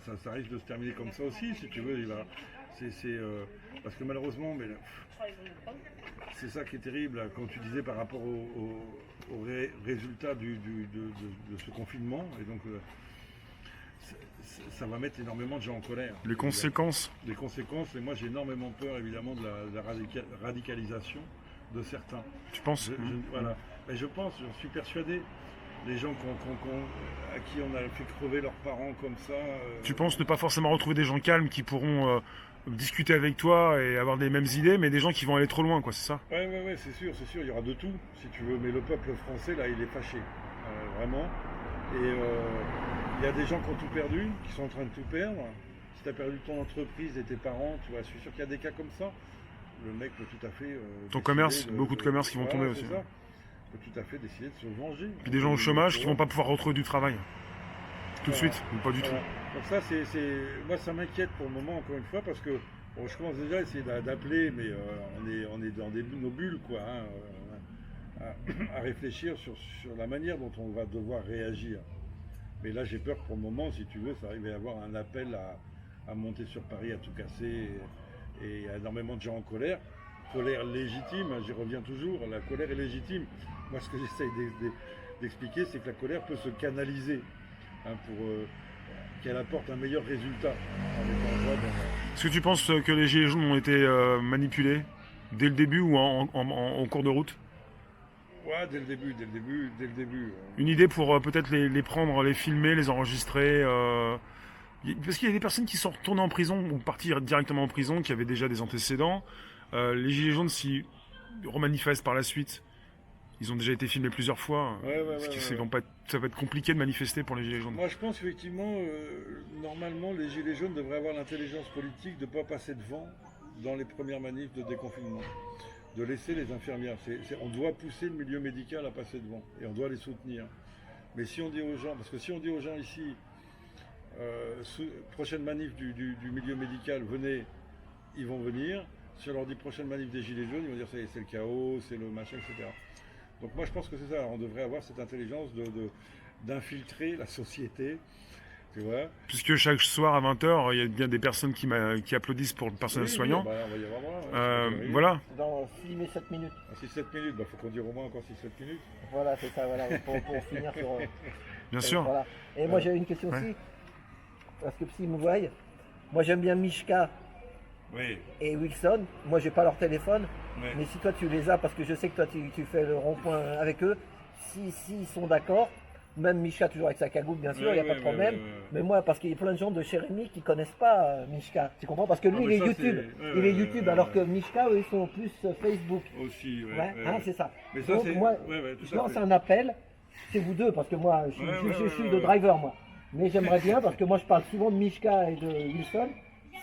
ça risque de se terminer comme ça aussi, si tu veux. Parce que malheureusement, c'est ça qui est terrible, là, quand tu disais par rapport au résultat de ce confinement. Et donc, ça va mettre énormément de gens en colère. Les conséquences. Les conséquences, et moi j'ai énormément peur évidemment de la radicalisation de certains. Tu penses? Voilà. Mais je pense, j'en suis persuadé. Les gens à qui on a fait crever leurs parents comme ça. Tu penses ne pas forcément retrouver des gens calmes qui pourront discuter avec toi et avoir les mêmes idées, mais des gens qui vont aller trop loin, quoi, c'est ça? Ouais, c'est sûr, il y aura de tout, si tu veux. Mais le peuple français, là, il est fâché, vraiment. Et il y a des gens qui ont tout perdu, qui sont en train de tout perdre. Si tu as perdu ton entreprise et tes parents, tu vois, je suis sûr qu'il y a des cas comme ça. Le mec peut tout à fait... ton commerce, beaucoup de commerces qui vont tomber aussi. Ça. Peut tout à fait décider de se venger. Puis des gens au chômage qui vont pas pouvoir retrouver du travail. Tout de suite, ou pas du tout. Donc ça, moi, ça m'inquiète pour le moment, encore une fois, parce que bon, je commence déjà à essayer d'appeler, mais on est dans nos bulles, quoi, hein, à réfléchir sur la manière dont on va devoir réagir. Mais là, j'ai peur que pour le moment, si tu veux, ça arrive à y avoir un appel à monter sur Paris, à tout casser, et il y a énormément de gens en colère. Colère légitime, j'y reviens toujours, la colère est légitime. Moi, ce que j'essaye d'expliquer, c'est que la colère peut se canaliser pour qu'elle apporte un meilleur résultat. Est-ce que tu penses que les gilets jaunes ont été manipulés dès le début ou en cours de route? Ouais, dès le début. Une idée pour peut-être les prendre, les filmer, les enregistrer parce qu'il y a des personnes qui sont retournées en prison ou parties directement en prison, qui avaient déjà des antécédents. Les gilets jaunes, s'ils remanifestent par la suite, ils ont déjà été filmés plusieurs fois. Ça va être compliqué de manifester pour les gilets jaunes. Moi, je pense qu'effectivement, normalement, les gilets jaunes devraient avoir l'intelligence politique de ne pas passer devant dans les premières manifs de déconfinement. De laisser les infirmières. On doit pousser le milieu médical à passer devant et on doit les soutenir. Mais si on dit aux gens, parce que si on dit aux gens ici, prochaine manif du milieu médical, venez, ils vont venir. Si on leur dit prochaine manif des gilets jaunes, ils vont dire c'est le chaos, c'est le machin, etc. Donc moi je pense que c'est ça, on devrait avoir cette intelligence d'infiltrer la société. Tu vois. Puisque chaque soir à 20h, il y a bien des personnes qui applaudissent pour le personnel soignant. On va y avoir voilà. Dans 6 mais 7 minutes. 6-7 minutes, faut qu'on dise au moins encore 6-7 minutes. Voilà, c'est ça, voilà, pour finir sur... Bien sûr. Voilà. Et moi j'ai une question aussi, parce que s'ils me voient, moi j'aime bien Mishka et Wilson, moi j'ai pas leur téléphone, mais si toi tu les as, parce que je sais que toi tu fais le rond-point avec eux, s'ils sont d'accord, même Mishka toujours avec sa cagoule bien sûr, il n'y a pas de problème, mais moi parce qu'il y a plein de gens de chez Rémi qui connaissent pas Mishka, tu comprends, parce que lui il est YouTube, alors que Mishka eux ils sont plus Facebook. Aussi, c'est ça. Mais ça, donc moi je lance un appel, c'est vous deux, parce que moi je suis le driver moi, mais j'aimerais bien, parce que moi je parle souvent de Mishka et de Wilson,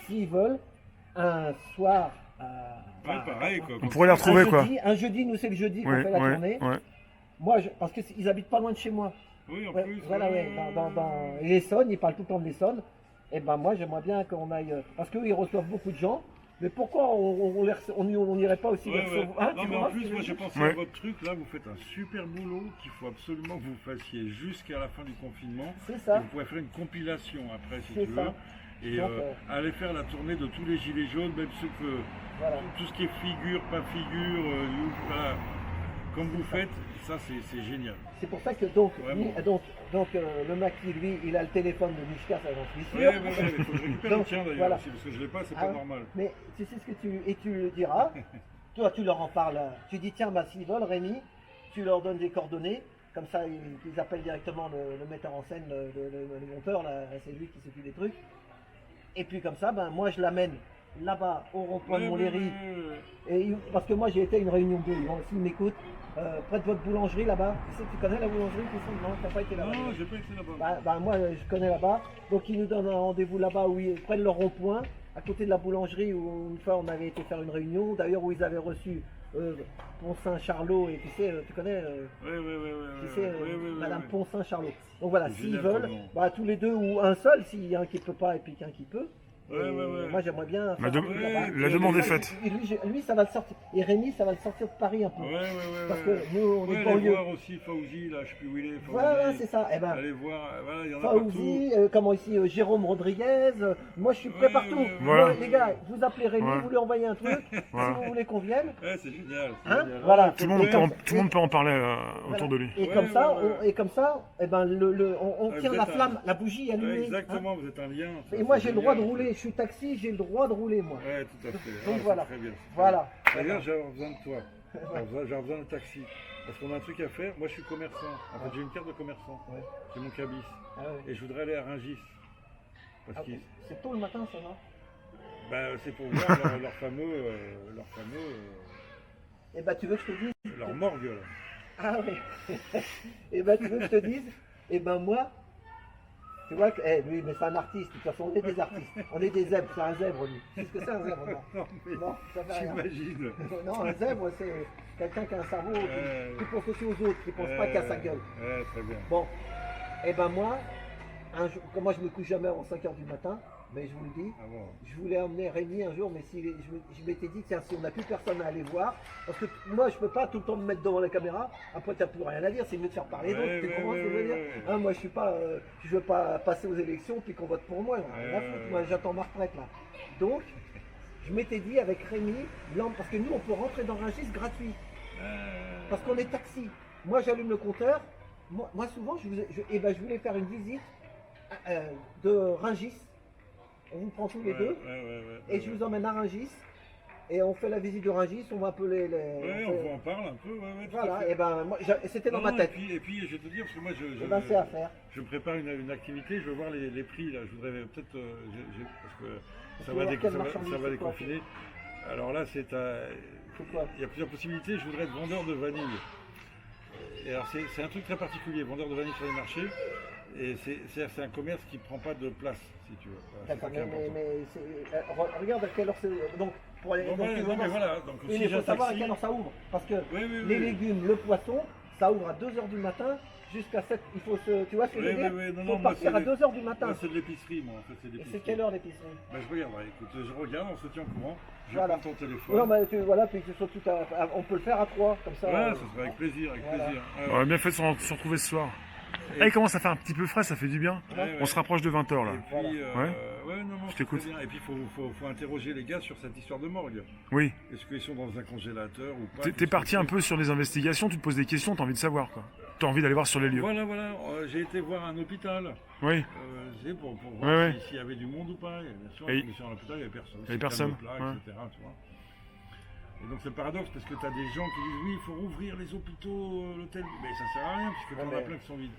s'ils veulent, un soir, pareil, quoi. On pourrait les retrouver un jeudi, nous c'est le jeudi qu'on fait la tournée. Moi, parce qu'ils habitent pas loin de chez moi. Oui, en plus. Voilà, dans l'Essonne, ils parlent tout le temps de l'Essonne. Et ben moi, j'aimerais bien qu'on aille, parce qu'eux, ils reçoivent beaucoup de gens. Mais pourquoi on n'irait pas aussi les recevoir? Non, mais en plus, moi, j'ai pensé à votre truc. Là, vous faites un super boulot qu'il faut absolument que vous fassiez jusqu'à la fin du confinement. C'est ça. Et vous pourrez faire une compilation après, si tu veux. Et aller faire la tournée de tous les gilets jaunes, même ceux que tout ce qui est figure, pas figure, comme vous faites, ça c'est génial. C'est pour ça que le maquis, lui, il a le téléphone de Mishka, ça j'en suis sûr. Il faut que je récupère le tien d'ailleurs aussi, parce que je l'ai pas, c'est pas normal. Mais tu sais ce que tu le diras, toi tu leur en parles, tu dis tiens, s'ils veulent, Rémi, tu leur donnes des coordonnées. Comme ça, ils appellent directement le metteur en scène, le monteur, c'est lui qui s'occupe des trucs. Et puis comme ça, moi je l'amène là-bas au rond-point de Montlhéry. Parce que moi j'ai été à une réunion d'eux, s'ils m'écoutent, près de votre boulangerie là-bas. Tu connais la boulangerie? Non, t'as pas été là-bas. Non, j'ai pas été là-bas. Moi je connais là-bas. Donc ils nous donnent un rendez-vous là-bas où ils prennent leur rond-point, à côté de la boulangerie où une fois on avait été faire une réunion, d'ailleurs où ils avaient reçu Pont-Saint-Charlot, et tu sais, tu connais Madame Pont-Saint-Charlot. Donc voilà, s'ils veulent, tous les deux ou un seul, s'il y a un qui peut pas et puis qu'un qui peut, Moi, j'aimerais bien. La demande est faite. Et lui, ça va le sortir. Et Rémi, ça va le sortir de Paris un peu. Parce que nous, on est banlieue. Allez voir aussi Fauzi, là, je sais plus où il est. Voilà, c'est ça. Allez voir, voilà, il y en a Fauzi, comment ici, Jérôme Rodriguez. Moi, je suis prêt partout. Voilà. Moi, les gars, vous appelez Rémi, vous lui envoyez un truc. Si vous voulez qu'on vienne. C'est génial. Voilà. Tout le monde peut en parler autour de lui. Et comme ça, on tire la flamme, la bougie allumée. Exactement, vous êtes un lien. Et moi, j'ai le droit de rouler. Je suis taxi, j'ai le droit de rouler, moi. Ouais, tout à fait. Donc voilà. Très bien. Voilà. D'ailleurs, j'avais besoin de toi. J'avais besoin de taxi. Parce qu'on a un truc à faire. Moi, je suis commerçant. En fait, j'ai une carte de commerçant. J'ai mon cabis. Et je voudrais aller à Rungis. C'est tôt le matin, ça, non? C'est pour voir leur fameux. Eh ben, tu veux que je te dise? Leur morgue, là. Ah oui. Eh ben, tu veux que je te dise? Eh ben, moi. Tu vois que, lui, mais c'est un artiste, de toute façon, on est des artistes, on est des zèbres, c'est un zèbre, lui. C'est ce que c'est un zèbre, non, ça fait rien. J'imagine. Non, un zèbre, c'est quelqu'un qui a un cerveau qui pense aussi aux autres, qui pense pas qu'à sa gueule. Très bien. Bon, et ben moi, un jour, moi je me couche jamais avant 5h du matin, mais je vous le dis, je voulais emmener Rémi un jour, mais si, je m'étais dit, tiens, si on n'a plus personne à aller voir, parce que moi je peux pas tout le temps me mettre devant la caméra, après tu n'as plus rien à dire, c'est mieux de faire parler d'autres, tu comprends ce que je veux dire? Hein, moi je veux pas passer aux élections puis qu'on vote pour moi, rien à foutre, moi j'attends ma retraite là. Donc, je m'étais dit avec Rémi, parce que nous on peut rentrer dans Rungis gratuit, parce qu'on est taxi. Moi j'allume le compteur, moi souvent je voulais faire une visite de Rungis. On vous prend tous les deux et je vous emmène à Rungis et on fait la visite de Rungis, on va un peu on en parle un peu. Voilà, et ben moi, c'était dans ma tête. Et puis je vais te dire, parce que moi c'est à faire. Je prépare une activité, je veux voir les prix là. Je voudrais peut-être parce que ça va déconfiner. Alors là, il y a plusieurs possibilités. Je voudrais être vendeur de vanille. Et alors c'est un truc très particulier, vendeur de vanille sur les marchés. Et c'est un commerce qui ne prend pas de place, si tu veux. Voilà, d'accord, regarde à quelle heure c'est. Donc, pour aller il faut savoir à quelle heure ça ouvre. Parce que les légumes, le poisson, ça ouvre à 2h du matin jusqu'à 7. Il faut tu vois ce que je veux dire? Il faut partir à 2h du matin. Moi, c'est de l'épicerie, moi. En fait, et c'est quelle heure l'épicerie? Je regarderai. Écoute, je regarde, on se tient au courant. Je prends ton téléphone. Non, puis on peut le faire à 3, comme ça. Ouais, ça serait avec plaisir. On a bien fait de se retrouver ce soir. Et il commence à faire un petit peu frais, ça fait du bien. On se rapproche de 20h là. Et puis, je t'écoute. Et puis il faut interroger les gars sur cette histoire de morgue. Oui. Est-ce qu'ils sont dans un congélateur ou pas? T'es parti un peu sur les investigations, tu te poses des questions, t'as envie de savoir quoi. T'as envie d'aller voir sur les lieux. Voilà. J'ai été voir un hôpital. Oui. Pour voir s'il y avait du monde ou pas. Bien sûr, sur l'hôpital, il n'y avait personne. Il n'y avait personne. Etc., tu vois. Et donc c'est le paradoxe parce que tu as des gens qui disent oui, il faut rouvrir les hôpitaux, l'hôtel. Mais ça sert à rien puisque tu en as plein qui sont vides.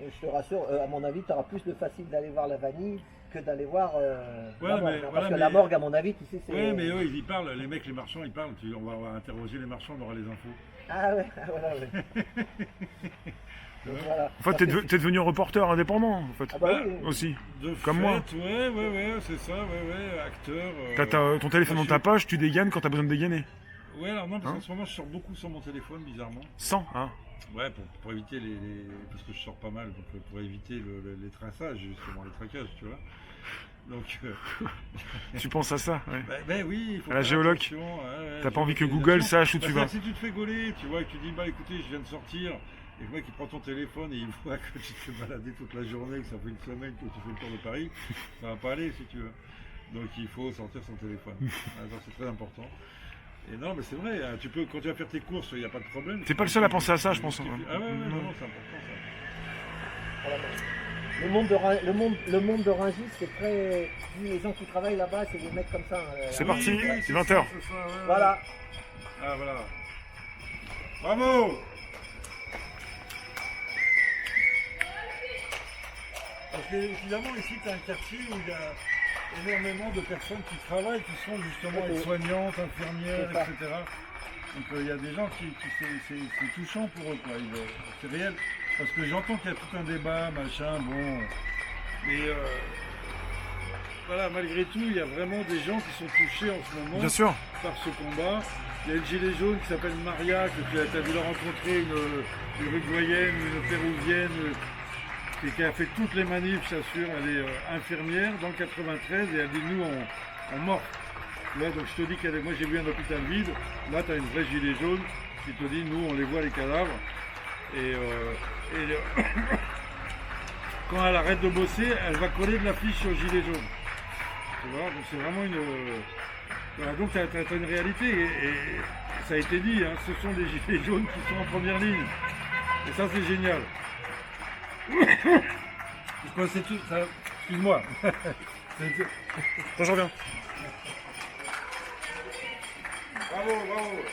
Je te rassure, à mon avis, tu auras plus de facile d'aller voir la vanille que d'aller voir la morgue. Parce que la morgue, à mon avis, tu sais, c'est... Oui, mais eux, ils y parlent, les mecs, les marchands, ils parlent. On va interroger les marchands, on aura les infos. Ah ouais, voilà, voilà. En fait, t'es devenu reporter indépendant, en fait. Ah bah oui. Aussi. Comme moi. Ouais, c'est ça, acteur. T'as ton téléphone dans ta poche, tu dégaines quand t'as besoin de dégainer. Ouais, alors non, parce qu'en ce moment, je sors beaucoup sur mon téléphone, bizarrement. Ouais, pour éviter parce que je sors pas mal, donc pour éviter les traçages, justement, les traquages, tu vois. Donc. Tu penses à ça, ouais. Oui, il faut. À la géologue. T'as pas envie que Google sache où tu vas. Si tu te fais gauler, tu vois, et que tu dis, écoutez, je viens de sortir, et le mec il prend ton téléphone et il voit que tu te fais balader toute la journée, que ça fait une semaine que tu fais le tour de Paris, ça va pas aller si tu veux. Donc il faut sortir son téléphone. Alors c'est très important. Et non, mais c'est vrai, tu peux, quand tu vas faire tes courses, il n'y a pas de problème. T'es pas le seul à penser à ça, je pense. Ah ouais, non, c'est important ça. Le monde de Rungis, c'est très... Les gens qui travaillent là-bas, c'est des mecs comme ça. C'est parti, c'est 20h. Voilà. Ah voilà. Bravo! Parce que évidemment, ici, tu as un quartier où il y a énormément de personnes qui travaillent, qui sont justement soignantes, infirmières, etc. Donc il y a des gens qui c'est touchant pour eux, quoi. C'est réel. Parce que j'entends qu'il y a tout un débat, machin, bon. Mais voilà, malgré tout, il y a vraiment des gens qui sont touchés en ce moment. Bien sûr. Par ce combat. Il y a une gilet jaune qui s'appelle Maria, que tu as dû la rencontrer, une uruguayenne, une péruvienne. qui a fait toutes les manifs, je t'assure. Elle est infirmière dans le 93 et elle dit nous on mord. Tu vois, donc je te dis moi j'ai vu un hôpital vide, là tu as une vraie gilet jaune qui te dit nous on les voit les cadavres. Quand elle arrête de bosser, elle va coller de l'affiche sur le gilet jaune. Tu vois, donc c'est vraiment une. Voilà, donc tu as une réalité et ça a été dit, hein, ce sont les gilets jaunes qui sont en première ligne. Et ça c'est génial. C'est tout. Excuse-moi. Quand je reviens. Bravo, bravo.